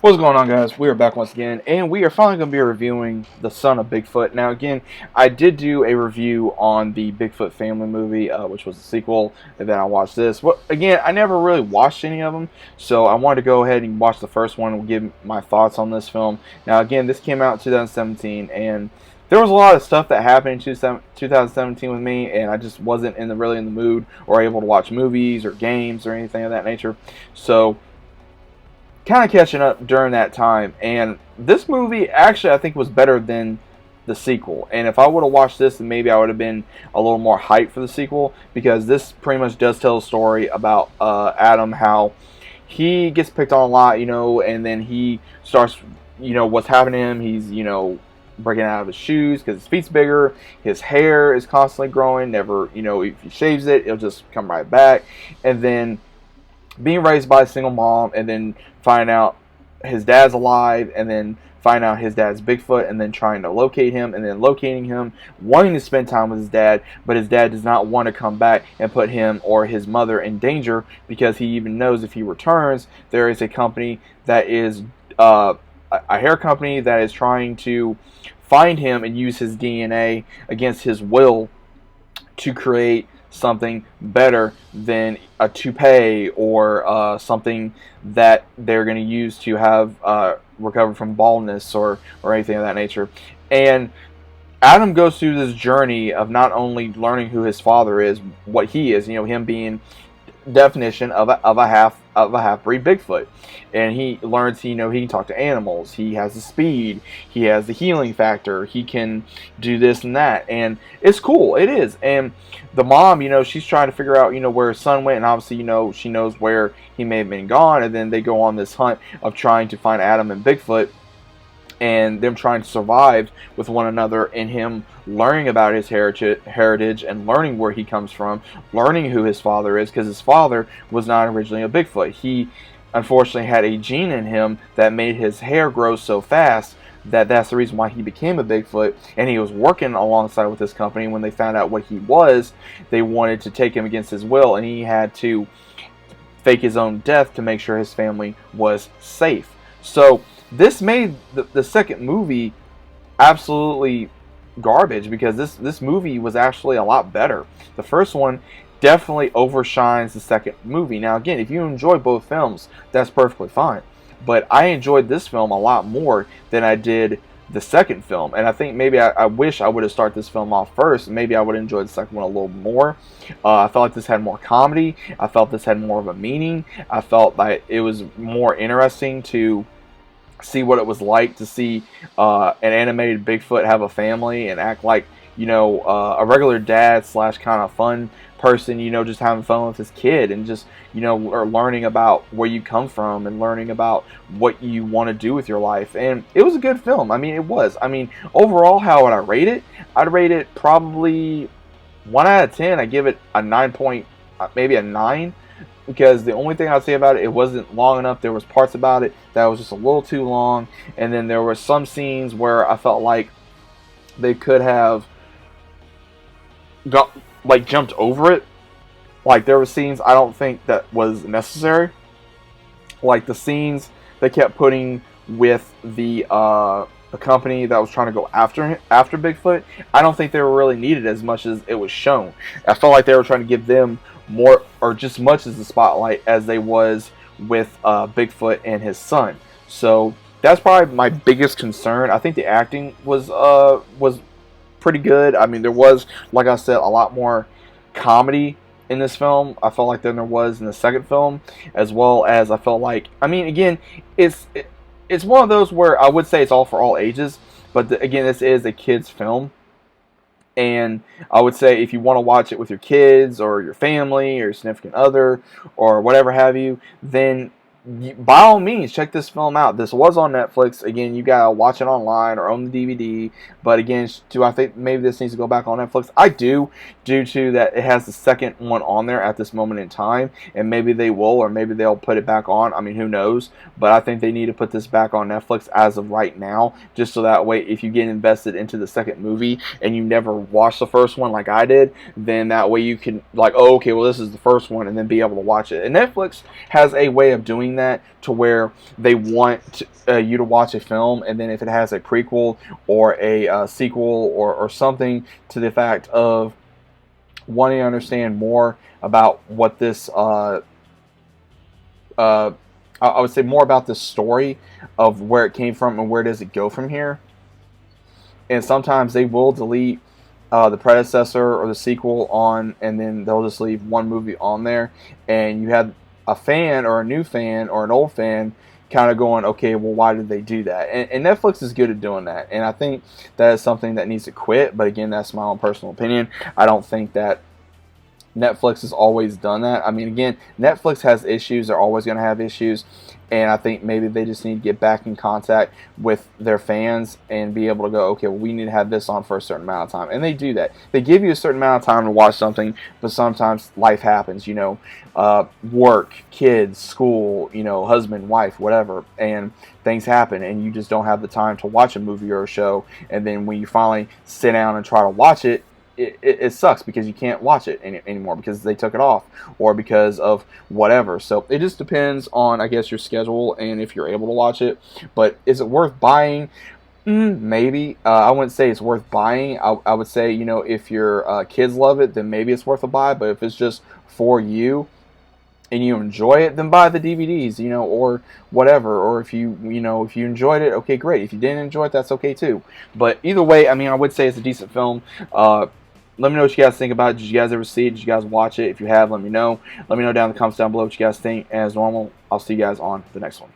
What's going on, guys? We are back once again, and we are finally going to be reviewing The Son of Bigfoot. Now, again, I did do a review on the Bigfoot family movie, which was the sequel, and then I watched this. Well, again, I never really watched any of them, so I wanted to go ahead and watch the first one and give my thoughts on this film. Now, again, this came out in 2017, and there was a lot of stuff that happened in 2017 with me, and I just wasn't really in the mood or able to watch movies or games or anything of that nature. So kind of catching up during that time, and this movie actually I think was better than the sequel. And if I would have watched this, then maybe I would have been a little more hyped for the sequel, because this pretty much does tell a story about Adam, how he gets picked on a lot, and then he starts, what's happening to him. He's, breaking out of his shoes because his feet's bigger. His hair is constantly growing. Never, if he shaves it, it'll just come right back. And then being raised by a single mom, and then find out his dad's alive, and then find out his dad's Bigfoot, and then trying to locate him, and then locating him, wanting to spend time with his dad, but his dad does not want to come back and put him or his mother in danger, because he even knows if he returns, there is a company that is a hair company that is trying to find him and use his DNA against his will to create something better than a toupee, or something that they're going to use to have recover from baldness or anything of that nature. And Adam goes through this journey of not only learning who his father is, what he is, him being definition of a half-breed Bigfoot, and he learns he can talk to animals, he has the speed, he has the healing factor, he can do this and that, and it's cool, it is. And the mom, she's trying to figure out where her son went, and obviously she knows where he may have been gone, and then they go on this hunt of trying to find Adam and Bigfoot, and them trying to survive with one another, and him learning about his heritage and learning where he comes from, learning who his father is, because his father was not originally a Bigfoot. He unfortunately had a gene in him that made his hair grow so fast that's the reason why he became a Bigfoot. And he was working alongside with this company. When they found out what he was, they wanted to take him against his will, and he had to fake his own death to make sure his family was safe. So this made the second movie absolutely garbage, because this movie was actually a lot better. The first one definitely overshines the second movie. Now, again, if you enjoy both films, that's perfectly fine. But I enjoyed this film a lot more than I did the second film. And I think maybe I wish I would have started this film off first. Maybe I would have enjoyed the second one a little more. I felt like this had more comedy. I felt this had more of a meaning. I felt like it was more interesting to see what it was like to see an animated Bigfoot have a family and act like a regular dad slash kind of fun person, just having fun with his kid, and just or learning about where you come from and learning about what you want to do with your life. And it was a good film. It was. Overall, how would I rate it? I'd rate it probably 1 out of 10. I give it a 9 maybe a 9. Because the only thing I'd say about it wasn't long enough. There was parts about it that was just a little too long, and then there were some scenes where I felt like they could have jumped over it. Like, there were scenes I don't think that was necessary. Like the scenes they kept putting with the company that was trying to go after Bigfoot. I don't think they were really needed as much as it was shown. I felt like they were trying to give them more, or just much as the spotlight as they was with Bigfoot and his son. So that's probably my biggest concern. I think the acting was pretty good. There was, like I said, a lot more comedy in this film, I felt like, than there was in the second film, as well as I felt like, again, it's one of those where I would say it's all for all ages, but again, this is a kid's film. And I would say if you want to watch it with your kids or your family or your significant other or whatever have you, then by all means, check this film out. This was on Netflix. Again, you gotta watch it online or own the DVD. But again, do I think maybe this needs to go back on Netflix? I do, due to that it has the second one on there at this moment in time, and maybe they will, or maybe they'll put it back on. Who knows? But I think they need to put this back on Netflix as of right now, just so that way, if you get invested into the second movie and you never watched the first one like I did, then that way you can, like, oh, okay, well, this is the first one, and then be able to watch it. And Netflix has a way of doing seen that to where they want you to watch a film, and then if it has a prequel or a sequel or something to the fact of wanting to understand more about what this I would say more about the story of where it came from and where does it go from here. And sometimes they will delete the predecessor or the sequel on, and then they'll just leave one movie on there, and you have a fan or a new fan or an old fan kind of going, okay, well, why did they do that? And Netflix is good at doing that, and I think that is something that needs to quit. But again, that's my own personal opinion. I don't think that Netflix has always done that. I mean, again, Netflix has issues. They're always going to have issues. And I think maybe they just need to get back in contact with their fans and be able to go, okay, well, we need to have this on for a certain amount of time. And they do that. They give you a certain amount of time to watch something, but sometimes life happens, work, kids, school, husband, wife, whatever. And things happen, and you just don't have the time to watch a movie or a show. And then when you finally sit down and try to watch it, it sucks because you can't watch it anymore because they took it off or because of whatever. So it just depends on, I guess, your schedule and if you're able to watch it. But is it worth buying? Maybe. I wouldn't say it's worth buying. I would say, if your kids love it, then maybe it's worth a buy. But if it's just for you and you enjoy it, then buy the DVDs, or whatever. Or if you enjoyed it, okay, great. If you didn't enjoy it, that's okay too. But either way, I mean, I would say it's a decent film. Let me know what you guys think about it. Did you guys ever see it? Did you guys watch it? If you have, let me know. Let me know down in the comments down below what you guys think. And as normal, I'll see you guys on the next one.